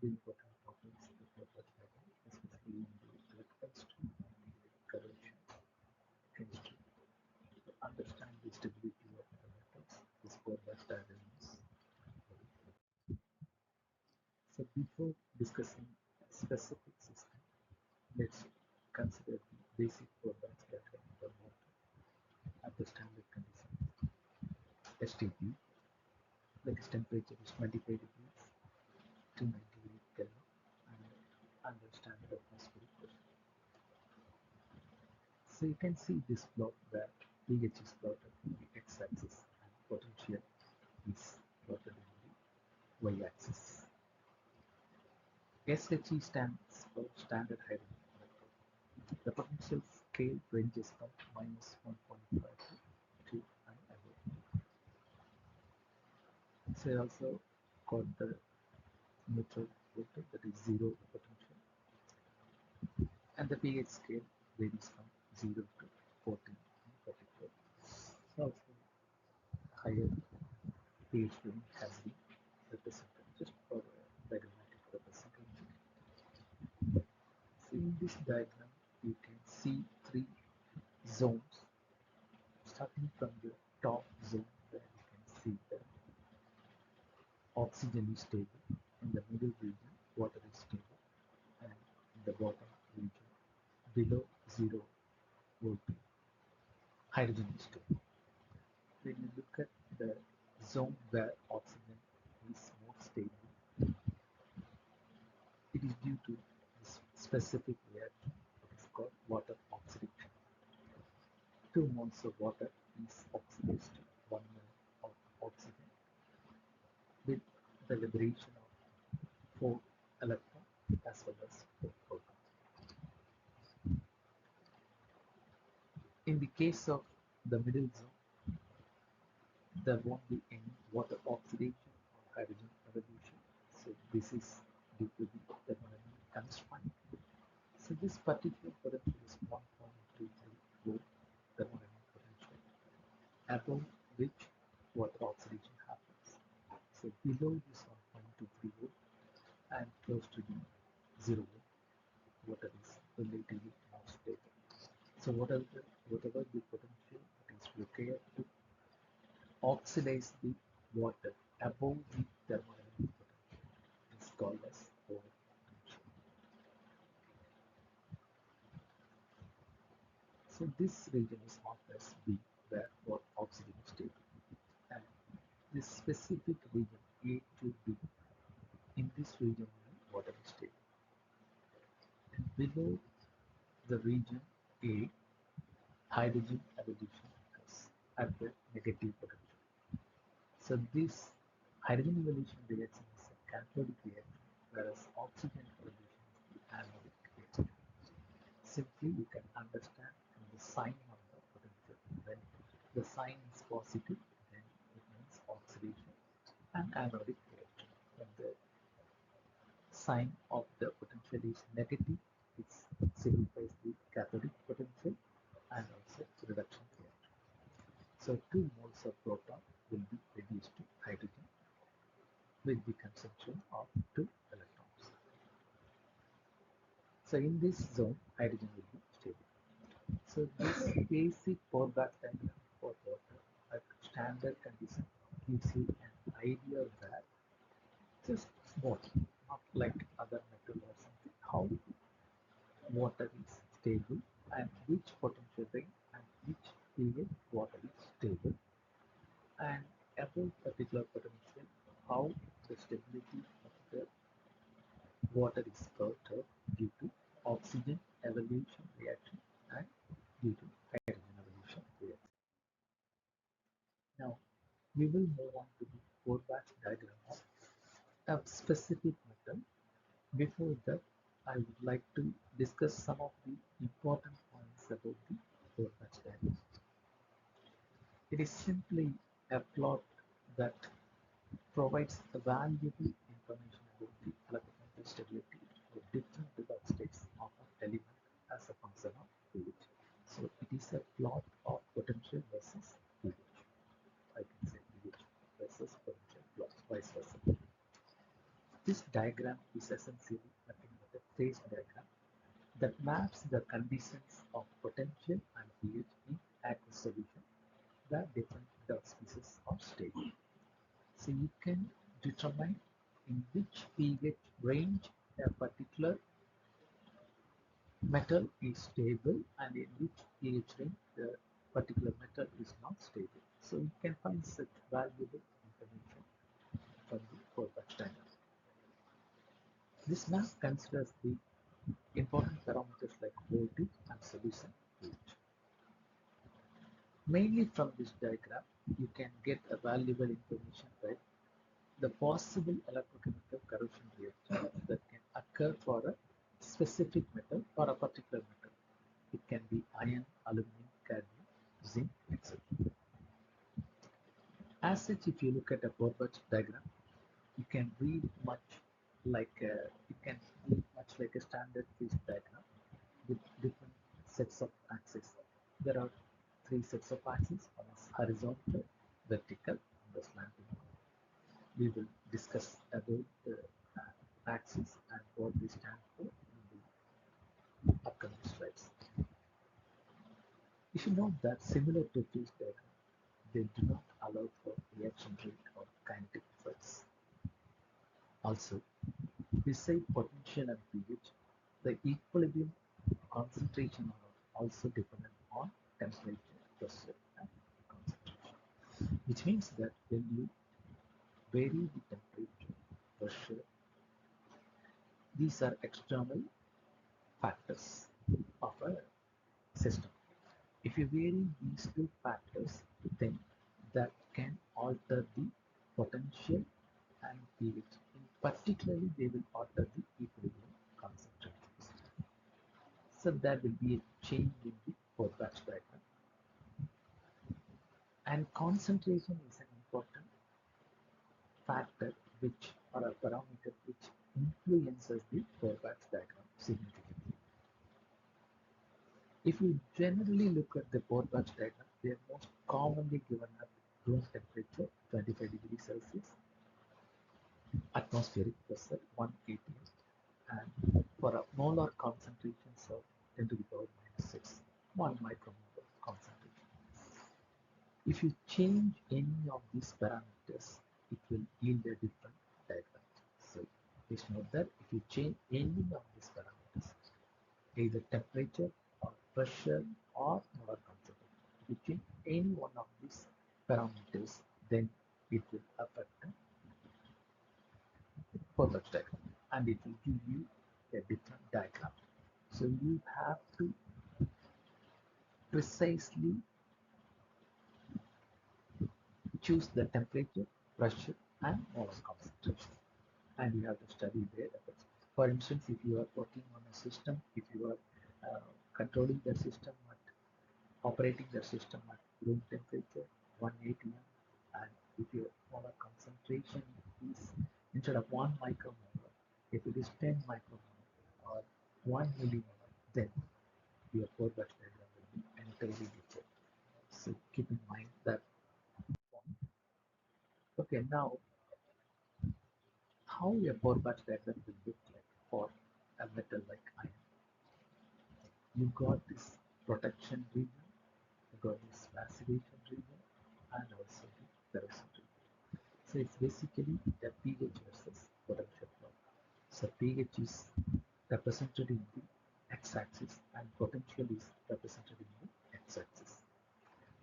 the important topics of the Pourbaix diagram, especially in the electrical stream and the corrosion chemistry. To understand the stability of the metals, this Pourbaix diagram is very helpful. So before discussing specific system, let's consider the basic Pourbaix diagram for water at the standard condition. STP, that is temperature is 25 degrees to 98 Kelvin and under standard atmospheric pressure. So you can see this plot where pH is plotted on the x-axis and potential is plotted on the y-axis. SHE stands for standard hydrogen electrode. The potential scale ranges from -1.5 to 2 and above. So I also got the neutral voltage, that is zero potential, and the pH scale varies from 0 to 14 and 44. So also higher pH reading has been represented just for diagrammatic representation. So in this diagram you can see three zones, starting from the top zone where you can see that oxygen is stable, in the middle region water is stable, and in the bottom region below 0 volt hydrogen is stable. When you look at the zone where oxygen is more stable, it is due to this specific reaction that is called water oxidation. 2 moles of water is oxidized to 1 mole of oxygen with the liberation of 4 electrons as well as 4 protons. In the case of the middle zone, there won't be any water oxidation or hydrogen evolution. So this is due to the thermodynamic constraint. So this particular potential is 1.23 volt thermodynamic potential, above which water oxidation happens. So below this 1.23 volt and close to the 0 volt, water is relatively more stable. So whatever the potential that is required to oxidize the water above the thermodynamic potential is called as Pourbaix potential. So this region is marked as B, where water oxygen is stable, and this specific region A to B, in this region only water is stable, and below the region A, hydrogen evolution occurs at the negative potential. So this hydrogen evolution reaction is a cathodic reaction, whereas oxygen evolution is the anodic reaction. Simply you can understand from the sign of the potential. When the sign is positive, then it means oxidation and anodic reaction. When the sign of the potential is negative, it signifies the cathodic potential and also reduction reaction. So 2 moles of proton will be reduced to hydrogen with the consumption of 2 electrons. So in this zone, hydrogen will be stable. So this basic Pourbaix diagram for water at standard condition gives you an idea that just small, not like other metal or something, how water is stable and which potential range and which period water is stable, and above particular potential how the stability of the water is perturbed due to oxygen evolution reaction and due to hydrogen evolution reaction. Now we will move on to the Pourbaix diagram of a specific metal. Before that, I would like to discuss some of the important points about the Pourbaix diagram. It is simply a plot that provides valuable information about the electrochemical stability of different Dirac states of an element as a function of pH. So it is a plot of potential versus pH. I can say pH versus potential plot, vice versa. This diagram is essentially nothing but a phase diagram that maps the conditions of potential and pH in aqueous solution where different metal species are stable. So you can determine in which pH range a particular metal is stable and in which pH range the particular metal is not stable. So you can find such valuable information from the Pourbaix diagram. This map considers the important parameters like voltage and solution pH. Mainly from this diagram, you can get a valuable information like the possible electrochemical corrosion reaction that can occur for a specific metal or a particular metal. It can be iron, aluminum, cadmium, zinc, etc. As such, if you look at a Pourbaix diagram, you can read much like a standard phase diagram with different sets of axes. There are three sets of axes: one is horizontal, vertical, and the slanting. We will discuss about the axes and what they stand for in the upcoming slides. You should note that similar to phase diagram, they do not allow for reaction rate or kinetic effects. Also, beside potential and pH, the equilibrium concentration are also dependent on temperature, pressure, and concentration. Which means that when you vary the temperature, pressure, these are external factors of a system. If you vary these two factors, then that can alter the potential and pH. Particularly, they will alter the equilibrium concentrations. So there will be a change in the Pourbaix diagram. And concentration is an important factor which or a parameter which influences the Pourbaix diagram significantly. If you generally look at the Pourbaix diagram, they are most commonly given at room temperature 25 degrees Celsius, atmospheric pressure 1 atm, and for a molar concentrations of 10 to the power minus 6, 1 micromolar concentration. If you change any of these parameters, it will yield a different diagram. So please note that if you change any of these parameters, either temperature or pressure or molar concentration, if you change any one of these parameters, then it will affect the Pourbaix diagram and it will give you a different diagram. So you have to precisely choose the temperature, pressure, and molar concentration, and you have to study their effects. For instance, if you are working on a system, if you are controlling the system at operating the system at room temperature 1 atm, and if your molar concentration is instead of 1 micromolar, if it is 10 micromolar or 1 millimolar, then your Pourbaix diagram will be entirely different. So keep in mind that point. Okay, now how a Pourbaix diagram will look like for a metal like iron. You got this protection region, you got this passivation region, and also the corrosion region. So it's basically a pH versus potential plot. So pH is represented in the x-axis and potential is represented in the x-axis.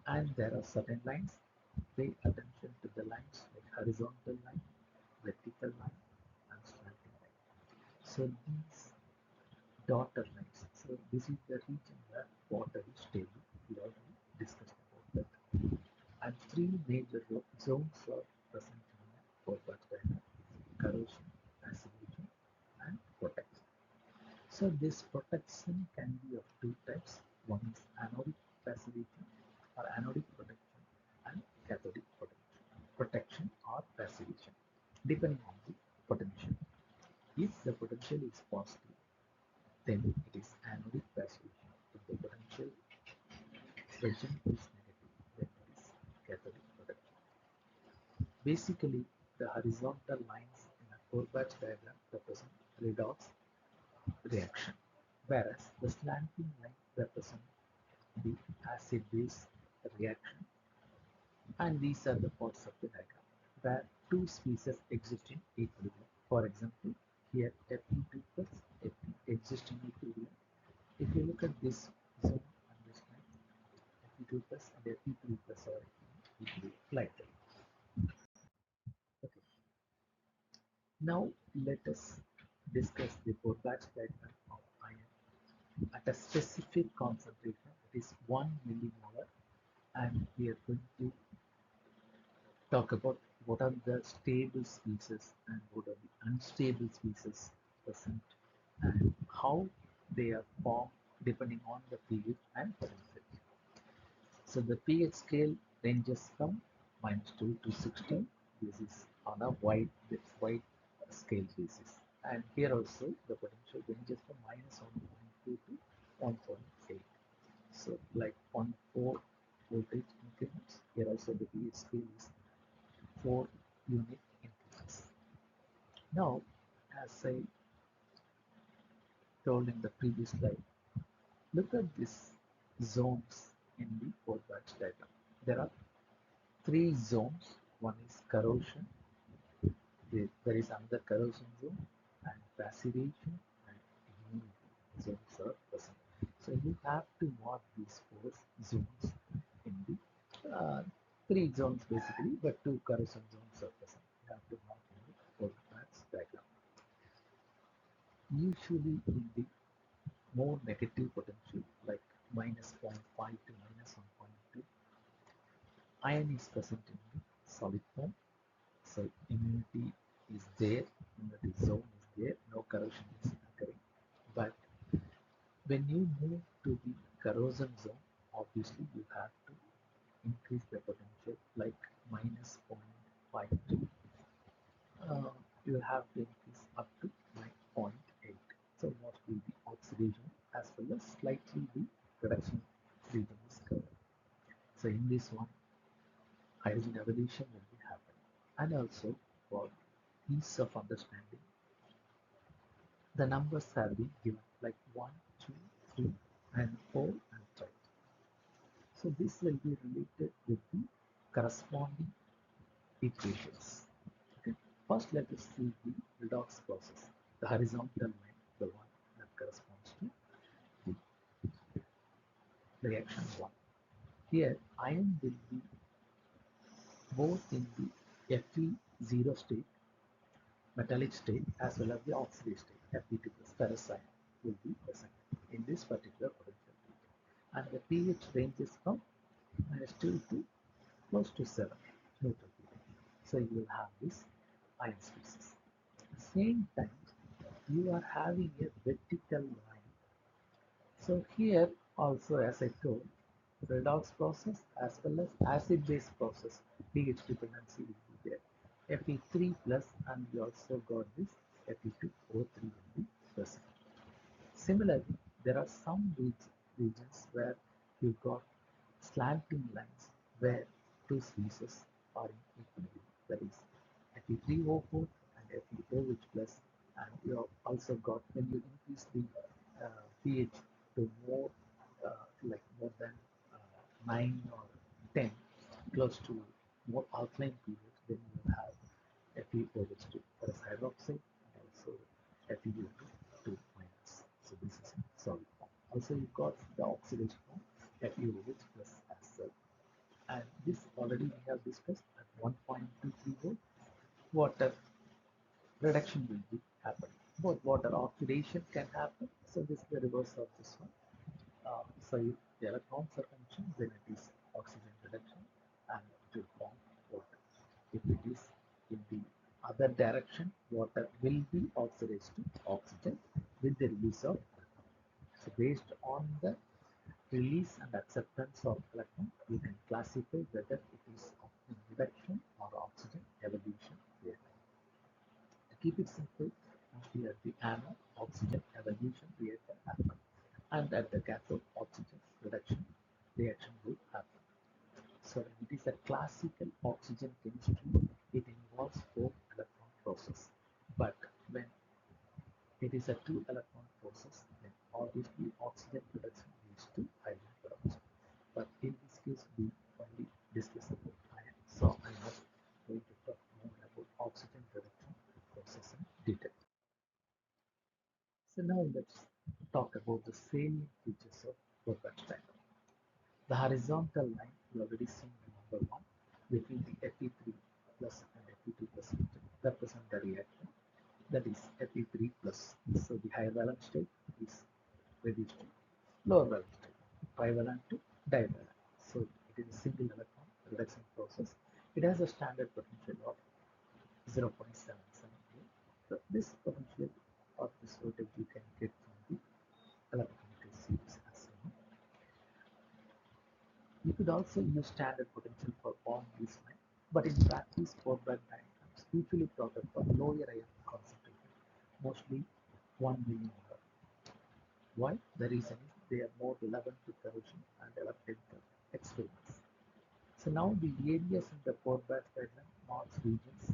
And there are certain lines. Pay attention to the lines like horizontal line, vertical line, and slanting line. So these dotted lines. So this is the region where water is stable. We already discussed about that. And three major zones are present in the Pourbaix diagram: corrosion, passivation, and protection. So this protection can be of two types. One is anodic passivation or anodic protection, and cathodic protection or passivation, depending on the potential. If the potential is positive, then it is anodic passivation. If the potential region is negative, then it is cathodic protection. Basically, the horizontal lines in a Pourbaix diagram represents redox reaction, whereas the slanting line represents the acid-base reaction, and these are the parts of the diagram where two species exist in equilibrium. For example, here Fe2 plus Fe exist in equilibrium. If you look at this zone and this line, Fe2 plus and Fe3 plus are in equilibrium like that. Okay. Now let us discuss the Pourbaix diagram of iron at a specific concentration, that is 1 millimolar, and we are going to talk about what are the stable species and what are the unstable species present and how they are formed depending on the pH and potential. So the pH scale ranges from -2 to 16. This is on a wide scale basis. And here also the potential ranges from -1.2 to 1.8. So like 0.4 voltage increments. Here also the pH scale is 4 unit increments. Now, as I told in the previous slide, look at these zones in the Pourbaix diagram. There are three zones. One is corrosion, there is another corrosion zone, and passivation and humidity zones are present. So you have to mark these four zones in the three zones basically, but two corrosion zones are present. You have to mark in the Pourbaix diagram. Usually in the more negative potential like -0.5 to -1.2, iron is present in the solid form. So immunity is there, immunity zone is there, no corrosion is occurring. But when you move to the corrosion zone, obviously you have to increase the potential like -0.52. You have to increase up to 9.8. So what will be oxidation as well as slightly the reduction region is covered. So in this one, hydrogen evolution will be happening. And also for ease of understanding, the numbers have been given like 1, 2, 3, and 4 and 5. So this will be related with the corresponding equations. Okay. First, let us see the redox process, the horizontal line, the one that corresponds to the reaction 1. Here, iron will be both in the Fe0 state, metallic state, as well as the oxidized state, Fe2 plus ferrous ion will be present in this particular potential region. And the pH ranges from -2 to close to 7, neutral pH. So you will have this iron species. At the same time, you are having a vertical line. So here also, as I told, redox process as well as acid-base process, pH dependency will be there. Fe3 plus, and we also got this Fe2O3 will be present. Similarly, there are some regions where you got slanting lines where two species are in equilibrium. That is Fe3O4 and FeOH plus, and you have also got when you increase the pH to more more than 9 or 10, close to more alkaline pH, then you will have FeOH2 that is hydroxide and also FeO2 minus. So this is in solid form. Also you got the oxidation form FeOH plus as well. And this already we have discussed at 1.23 volt. Water reduction will be happening. Both water oxidation can happen. So this is the reverse of this one. So if the electrons are functioning, then it is oxygen reduction and it will form water. If it is in the other direction, water will be oxidized to oxygen with the release of electron. So based on the release and acceptance of electron, you can classify whether it is oxygen reduction or oxygen evolution reaction. To keep it simple, mostly at the anode, oxygen evolution reaction happens, and at the cathode, oxygen reduction reaction will happen. So it is a classical oxygen chemistry. It involves 4 electron process, but is a two electron process, then obviously oxygen production leads to hydrogen production. But in this case, we only discuss about iron. So I'm not going to talk more about oxygen production process in detail. So now let's talk about the salient features of Pourbaix diagram. The horizontal line, you already seen the number 1 between the Fe3 plus and Fe2 plus region represent the reaction, that is Fe3 plus. So the high valence state is reduced to lower valence state, trivalent to divalent. So it is a single electron reduction process. It has a standard potential of 0.77. So this potential or this voltage you can get from the electrochemical series as you know. You could also use standard potential for all these lines, but in practice, Pourbaix diagrams usually plotted for lower ion concentration, mostly 1 millimolar. Why? The reason is they are more relevant to corrosion and electrical experiments. So now the areas in the Pourbaix diagram marks regions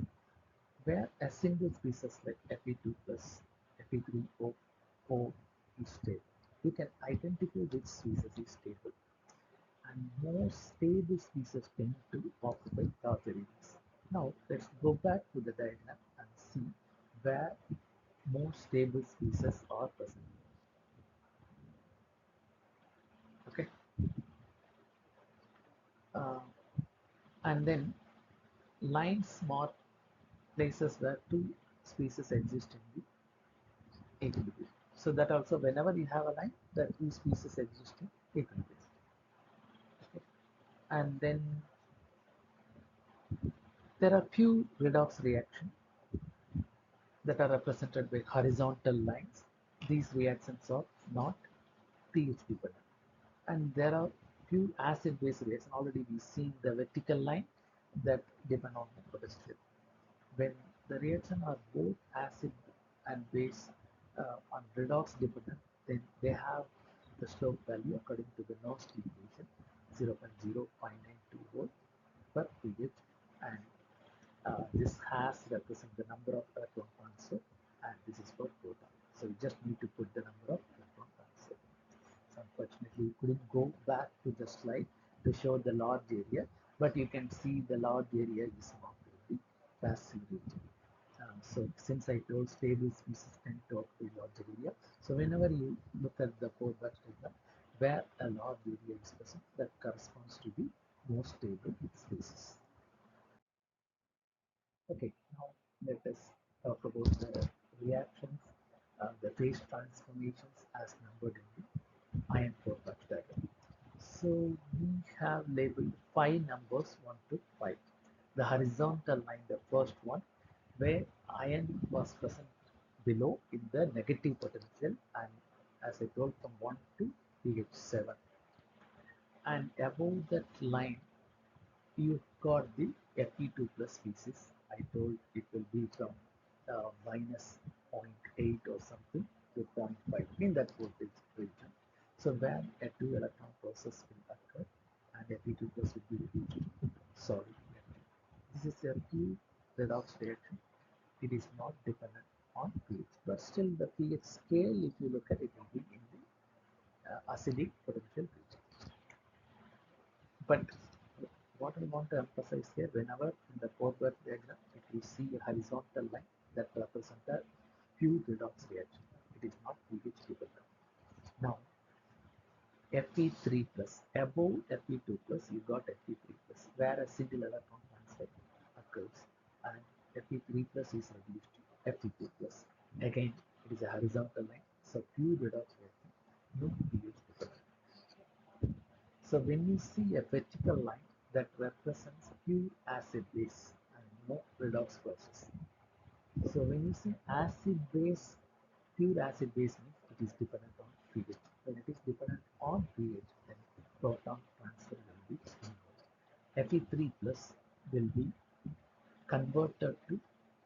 where a single species like Fe2 plus Fe3O4 is stable. You can identify which species is stable, and more stable species tend to occupy larger areas. Now let's go back to the diagram and see where more stable species are present. Okay, uh, and then lines mark places where two species exist in the equilibrium. So that also whenever you have a line, the two species exist in equilibrium. Okay. And then there are few redox reactions that are represented by horizontal lines. These reactions are not pH dependent. And there are few acid-base reactions. Already we seen the vertical line that depend on the potential. When the reaction are both acid and base on redox dependent, then they have the slope value according to the Nernst equation 0.0592 volt per pH, and this has represent the number of electron transfer, and this is for proton. So you just need to put the number of electron transfer. So unfortunately, we couldn't go back to the slide to show the large area, but you can see the large area is marked with the passive region. So since I told stable species tend to occupy larger area, so whenever you look at the Pourbaix diagram, where a large area is present, that corresponds to the most stable species. Okay, now let us talk about the reactions, the phase transformations as numbered in the iron Pourbaix diagram. So we have labeled 5 numbers 1 to 5. The horizontal line, the first one, where iron was present below in the negative potential, and as I told from 1 to pH 7. And above that line, you got the Fe2 plus species. I told it will be from minus zero point 0.8 or something to 0.5 in that voltage region. So where a 2 electron process will occur and Fe2 plus will be reduced to solid. This is a pure redox reaction. It is not dependent on pH, but still the pH scale, if you look at it, will be in the acidic potential region. But what I want to emphasize here, whenever in the Pourbaix diagram, if you see a horizontal line that represents a pure redox reaction, it is not pH dependent. Now, Fe3 plus, above Fe2 plus, you got Fe3 plus, where a single electron transfer occurs, and Fe3 plus is reduced to Fe2 plus. Again, it is a horizontal line, so pure redox reaction, no pH dependent. So when you see a vertical line that represents pure acid base and no redox process. So when you see acid base, pure acid base means it is dependent on pH. When it is dependent on pH, then proton transfer will be involved. Fe3 plus will be converted to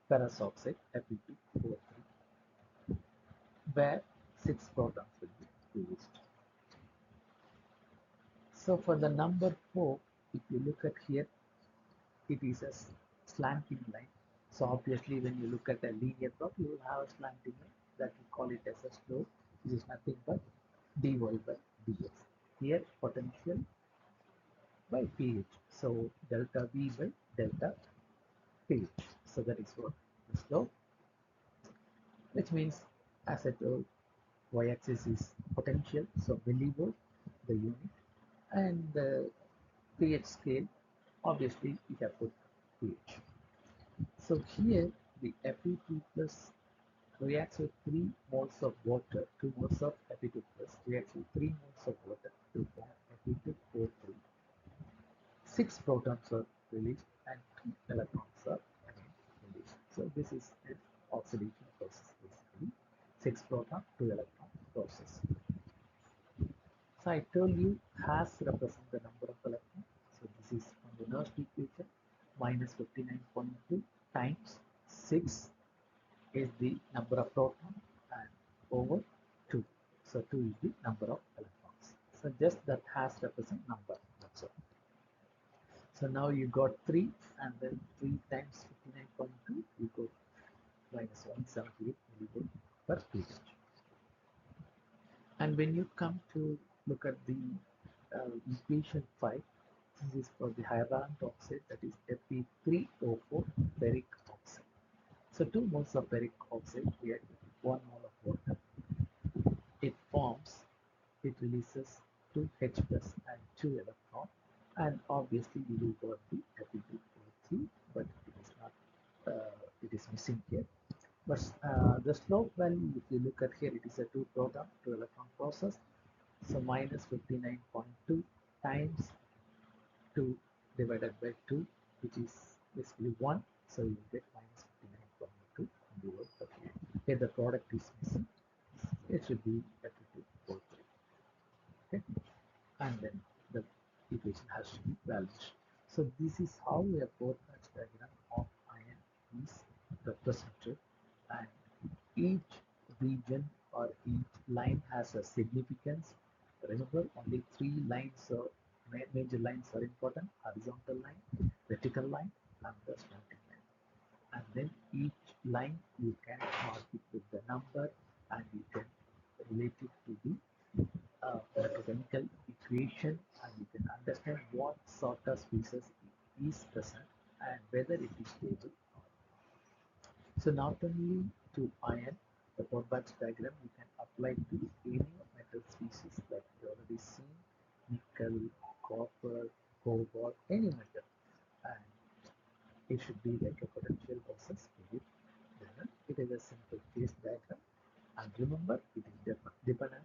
ferrous oxide Fe2O3, where 6 protons will be released. So for the number 4, if you look at here, it is a slanting line. So obviously when you look at a linear graph, you will have a slanting line. that we call it as a slope, which is nothing but dy by dx. Here potential by pH. So delta V by delta pH. So that is what the slope, which means as I told, y-axis is potential, so millivolt, the unit, and the pH scale, obviously we have put pH. So here the Fe2 plus reacts with 3 moles of water, 2 moles of Fe2 plus reacts with 3 moles of water to form Fe2O3. 6 protons are released and 2 electrons are again released. So this is an oxidation process basically. 6 proton, 2 electron process. So I told you has represent the number of electrons. So this is from the first equation, minus 59.2 times 6 is the number of protons and over 2. So 2 is the number of electrons. So just that has represent number, that's all. So now you got 3 and then 3 times 59.2, you go minus 178 millivolt per pH. And when you come to look at the equation 5, this is for the hyaluron oxide, that is Fe3O4 ferric oxide. So 2 moles of ferric oxide react with 1 mole of water. It forms, it releases 2 H plus and 2 electron, and obviously we will got the Fe2O3, but it is not, it is missing here. But the slope value, if you look at here, it is a 2 proton, 2 electron process. So minus 59.2 times 2 divided by 2, which is basically 1. So you get minus 59.2 millivolt per kg. Here the product is missing. It should be Fe2O3. Okay, and then the equation has to be balanced. So this is how a Pourbaix diagram of iron is represented, and each region or each line has a significance. Remember, only 3 lines or major lines are important: horizontal line, vertical line, and the slanting line. And then each line you can mark it with the number, and you can relate it to the electrochemical equation, and you can understand what sort of species is present and whether it is stable. So not only to iron, the Pourbaix diagram you can apply to any metal species like you already seen, nickel, copper, cobalt, any metal, and it should be like a potential versus spirit. Then it is a simple phase diagram, and remember it is dependent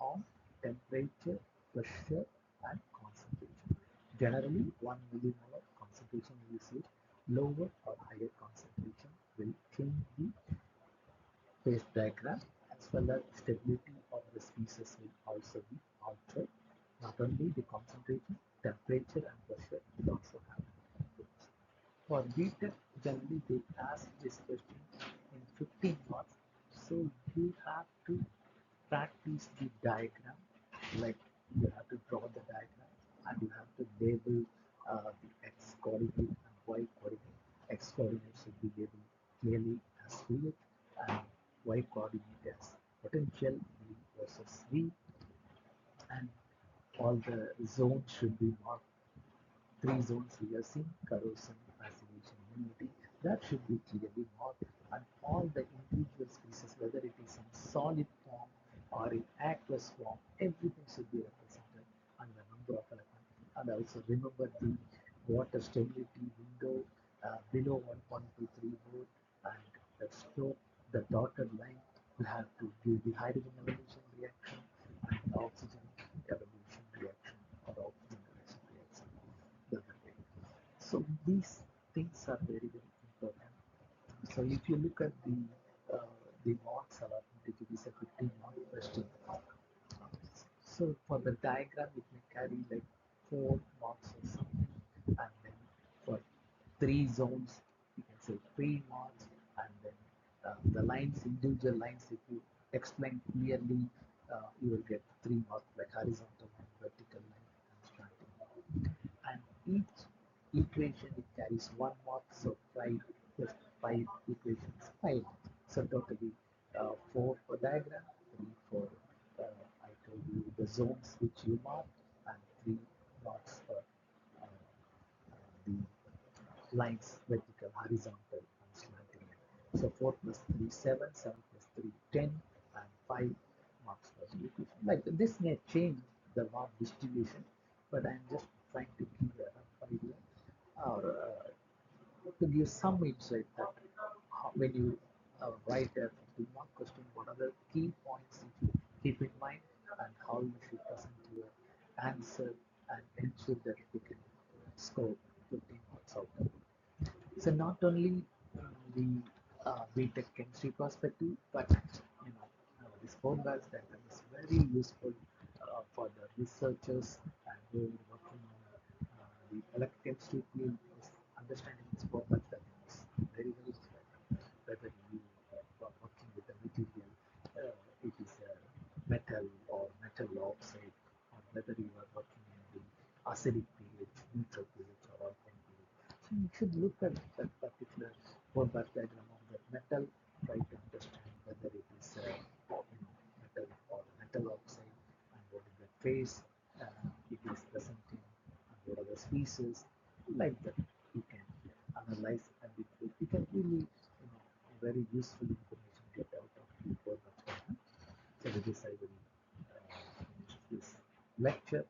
on temperature, pressure, and concentration. Generally, 1 millimolar concentration usage, lower or higher concentration will change the phase diagram, as well as stability of the species will also be altered. Not only the concentration, temperature, and pressure will also have influence. For BTEC, generally they ask this question in 15 marks, so you have to practice the diagram, like you have to draw the diagram and you have to label the x coordinate and y coordinate. X coordinate should be labeled clearly as fluid and y coordinate as potential V versus V, and all the zones should be marked. 3 zones we have seen: corrosion, passivation, immunity. That should be clearly marked, and all the individual species, whether it is in solid form or in aqueous form, everything should be represented, and the number of elements. And also remember the water stability window below 1.23 volt, and the slope, the dotted line will have to give the hydrogen evolution reaction and the oxygen evolution reaction or oxygen evolution reaction the other way. So these things are very, very important. So if you look at the marks allotment, it is a 15 mark question. So for the diagram, it may carry like 4 marks or something, and then for 3 zones, you can say 3 marks, and then the lines, individual lines, if you explain clearly, you will get 3 marks, like horizontal line, vertical line, and slanting line. And each equation it carries 1 mark, so 5 plus 5 equations, 5 marks. So totally zones which you mark, and 3 marks for the lines vertical, horizontal, and slanting line. So 4 plus 3, 7, 7 plus 3, 10, and 5 marks for the equation. Like this may change the mark distribution, but I'm just trying to give a rough idea or to give some insight that when you write a 2-mark question, what are the key points you should keep in mind and how you should present your answer and ensure that you can score 15 marks out of it. So not only the BTech chemistry perspective, but this Pourbaix diagram is very useful for the researchers and who are working on the electrochemistry field. Is understanding this Pourbaix diagram is very very important. Whether you are working with a material, it is a metal or metal oxide, or whether you are working in the acidic pH, neutral pH, or alkaline pH. So you should look at that particular Pourbaix diagram of that metal, try to understand whether it is metal or metal oxide, and what is the phase it is presenting, and what are the species. Like that, you can analyze, and you can really, very useful information get out of the Pourbaix diagram. So with this, I will finish this lecture.